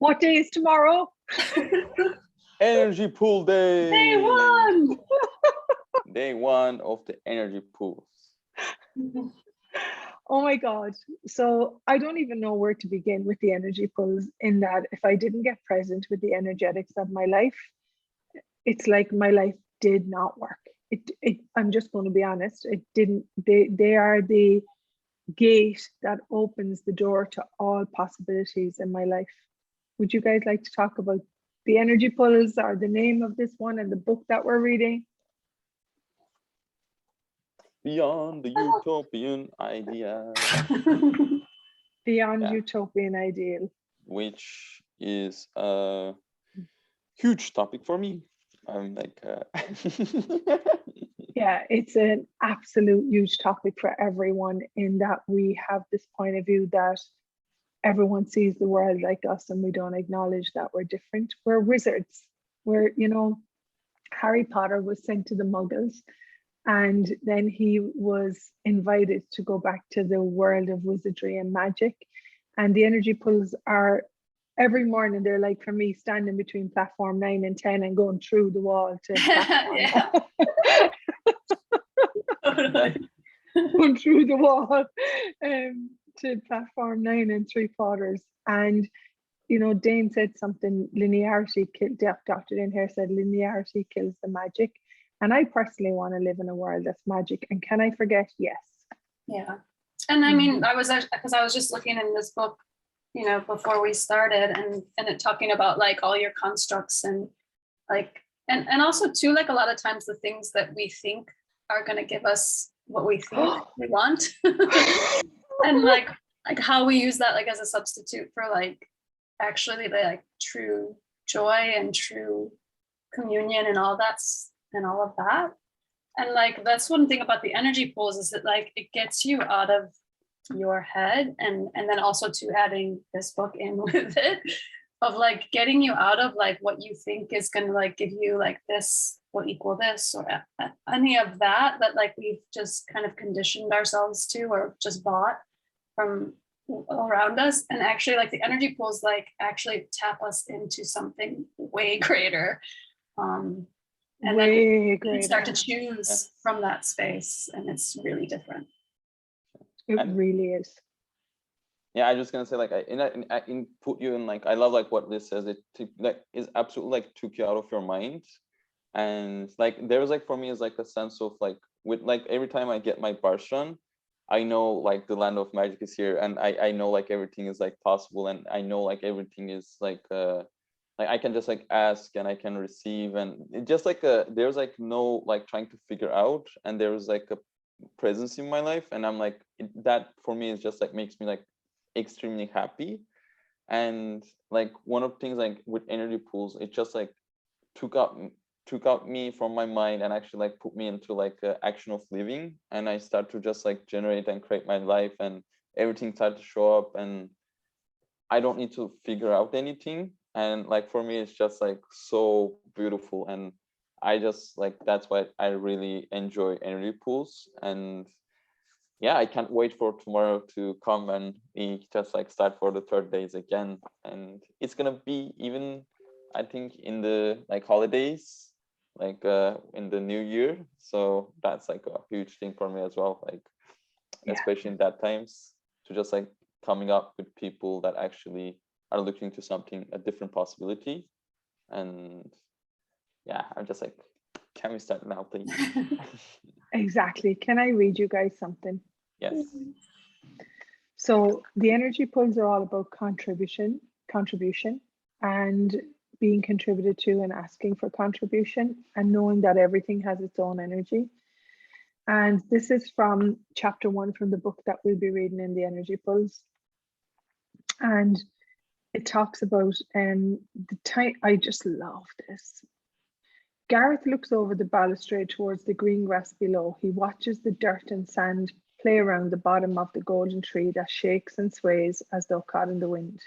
What day is tomorrow? Energy pool day. Day one. Day one of the energy pools. Oh my God. So I don't even know where to begin with the energy pulls, in that if I didn't get present with the energetics of my life, it's like my life did not work. I'm just going to be honest. It didn't, they are the gate that opens the door to all possibilities in my life. Would you guys like to talk about the energy pulls, or the name of this one and the book that we're reading? Beyond the Utopian Ideal. Beyond Utopian Ideal. Which is a huge topic for me. I'm like, yeah, it's an absolute huge topic for everyone, in that we have this point of view that everyone sees the world like us, and we don't acknowledge that we're different. We're wizards. We're, you know, Harry Potter was sent to the Muggles, and then he was invited to go back to the world of wizardry and magic. And the energy pulls are, every morning, they're like, for me, standing between platform 9 and 10 and going through the wall to platform. Going through the wall to platform 9 and 3/4. And, you know, Dane said something, linearity, Dr. Dane here said, linearity kills the magic. And I personally want to live in a world that's magic. And can I forget? Yes. Yeah. And I mean, I was just looking in this book, you know, before we started, and it talking about like all your constructs, and like, and also too, like a lot of times the things that we think are going to give us what we think we want, and like how we use that like as a substitute for like actually the like true joy and true communion and all that's and all of that. And like that's one thing about the energy pools, is that like it gets you out of your head, and then also to adding this book in with it, of like getting you out of like what you think is going to like give you like this will equal this, or any of that like we've just kind of conditioned ourselves to, or just bought from around us. And actually like the energy pools like actually tap us into something way greater, and way then you start to choose from that space, and it's really different. It really is. Yeah, I'm just gonna say like I put you in like, I love like what this says. It like is absolutely like took you out of your mind, and like there was like for me is like a sense of like, with like every time I get my Barshan, I know like the land of magic is here, and I know like everything is like possible, and I know like everything is like I can just like ask and I can receive, and it just like there's like no like trying to figure out, and there was like a presence in my life, and I'm like that for me is just like makes me like extremely happy. And like one of the things like with energy pools, it just like took out me from my mind and actually like put me into like action of living, and I start to just like generate and create my life, and everything started to show up, and I don't need to figure out anything. And like for me it's just like so beautiful, and I just like, that's why I really enjoy energy pools. And yeah, I can't wait for tomorrow to come and we just like start for the 3rd days again. And it's gonna be even, I think, in the like holidays, like in the new year. So that's like a huge thing for me as well, like especially in that times, to just like coming up with people that actually are looking to something, a different possibility. And yeah, I'm just like, can we start now, please? Exactly. Can I read you guys something? Yes. So the energy pulls are all about contribution, and being contributed to, and asking for contribution, and knowing that everything has its own energy. And this is from chapter 1 from the book that we'll be reading in the energy pulls. And it talks about the time. I just love this. Gareth looks over the balustrade towards the green grass below. He watches the dirt and sand play around the bottom of the golden tree that shakes and sways as though caught in the wind.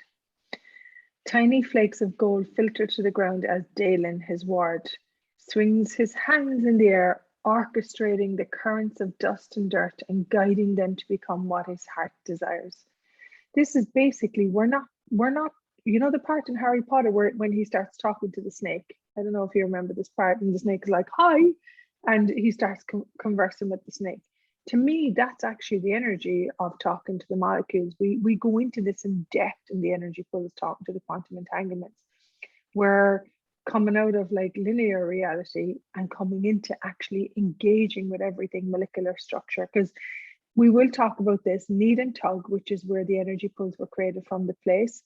Tiny flakes of gold filter to the ground as Dalen, his ward, swings his hands in the air, orchestrating the currents of dust and dirt and guiding them to become what his heart desires. This is basically, we're not you know the part in Harry Potter where when he starts talking to the snake. I don't know if you remember this part, and the snake is like, "Hi," and he starts conversing with the snake. To me, that's actually the energy of talking to the molecules. We go into this in depth in the energy pulls, talking to the quantum entanglements. We're coming out of like linear reality and coming into actually engaging with everything molecular structure, because we will talk about this need and tug, which is where the energy pulls were created from. The place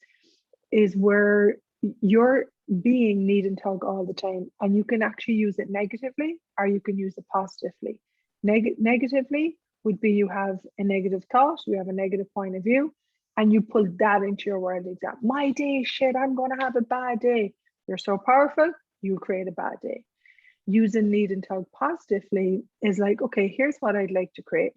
is where you're being need and tug all the time, and you can actually use it negatively or you can use it positively. Negatively would be you have a negative thought, you have a negative point of view, and you pull that into your world exam. My day, shit, I'm going to have a bad day. You're so powerful, you create a bad day. Using need and tug positively is like, okay, here's what I'd like to create.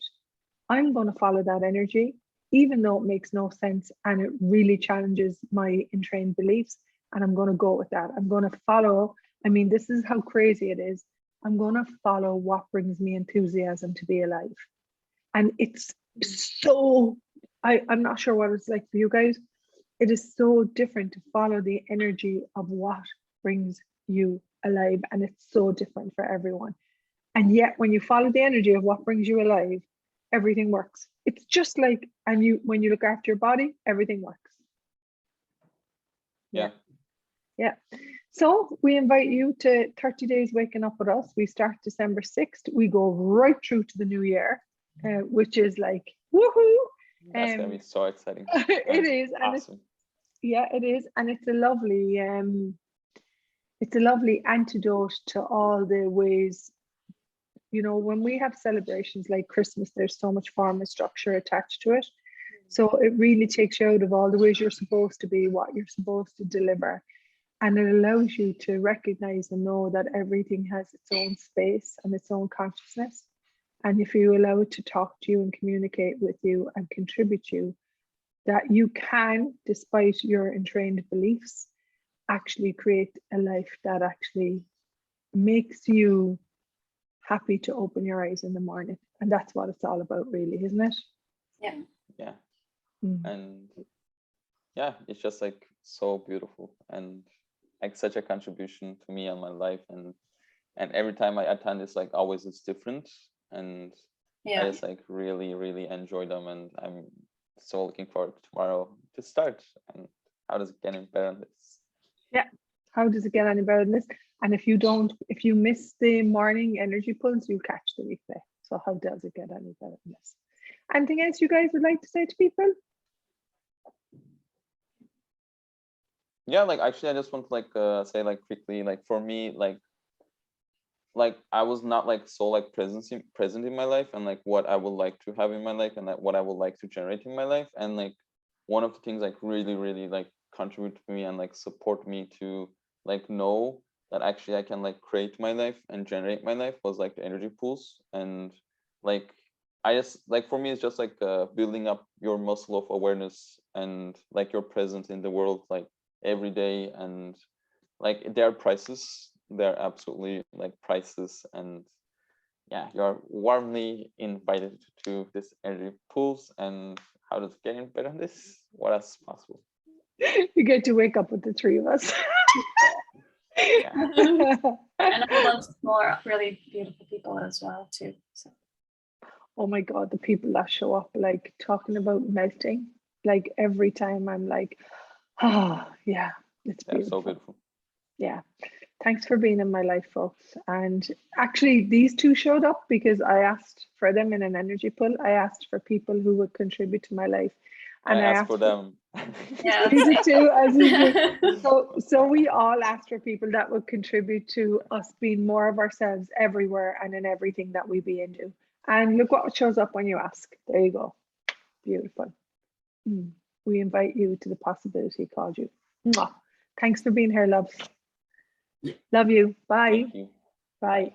I'm going to follow that energy, even though it makes no sense and it really challenges my entrained beliefs. And I'm going to go with that. I'm going to follow. I mean, this is how crazy it is. I'm going to follow what brings me enthusiasm to be alive. And it's so, I'm not sure what it's like for you guys. It is so different to follow the energy of what brings you alive. And it's so different for everyone. And yet when you follow the energy of what brings you alive, everything works. It's just like, and you, when you look after your body, everything works. Yeah. Yeah. So we invite you to 30 days waking up with us. We start December 6th. We go right through to the new year, which is like, woohoo. That's gonna be so exciting. It is. And awesome. It is. And it's a lovely antidote to all the ways, you know, when we have celebrations like Christmas, there's so much form and structure attached to it. So it really takes you out of all the ways you're supposed to be, what you're supposed to deliver. And it allows you to recognize and know that everything has its own space and its own consciousness. And if you allow it to talk to you and communicate with you and contribute to you, that you can, despite your entrained beliefs, actually create a life that actually makes you happy to open your eyes in the morning. And that's what it's all about, really, isn't it? Yeah. Yeah. And yeah, it's just like so beautiful and like such a contribution to me and my life. And every time I attend, it's like always it's different. And I just like really, really enjoy them. And I'm so looking forward to tomorrow to start. And how does it get any better than this? Yeah. How does it get any better than this? And if you miss the morning energy pulse, you catch the replay. So how does it get any better than this? Anything else you guys would like to say to people? Yeah, like actually I just want to like say like quickly, like for me, like I was not like so like present in my life and like what I would like to have in my life and like what I would like to generate in my life. And like one of the things like really, really like contribute to me and like support me to like know that actually I can like create my life and generate my life was like the energy pools. And like I just like, for me it's just like building up your muscle of awareness and like your presence in the world like every day. And like there are prices, they're absolutely like prices. And yeah, you're warmly invited to this energy pools. And how does it get any better than this? What else is possible? You get to wake up with the three of us. Yeah. And I love more really beautiful people as well too. So. Oh my God, the people that show up like talking about melting, like every time I'm like, oh yeah, it's beautiful. So beautiful. Yeah. Thanks for being in my life, folks. And actually these two showed up because I asked for them in an energy pull. I asked for people who would contribute to my life. And I asked for them. Yeah. You did too, as you do. So we all asked for people that would contribute to us being more of ourselves everywhere and in everything that we be into. And look what shows up when you ask. There you go. Beautiful. We invite you to the possibility called you. Mwah. Thanks for being here, loves. Love you. Bye. Thank you. Bye.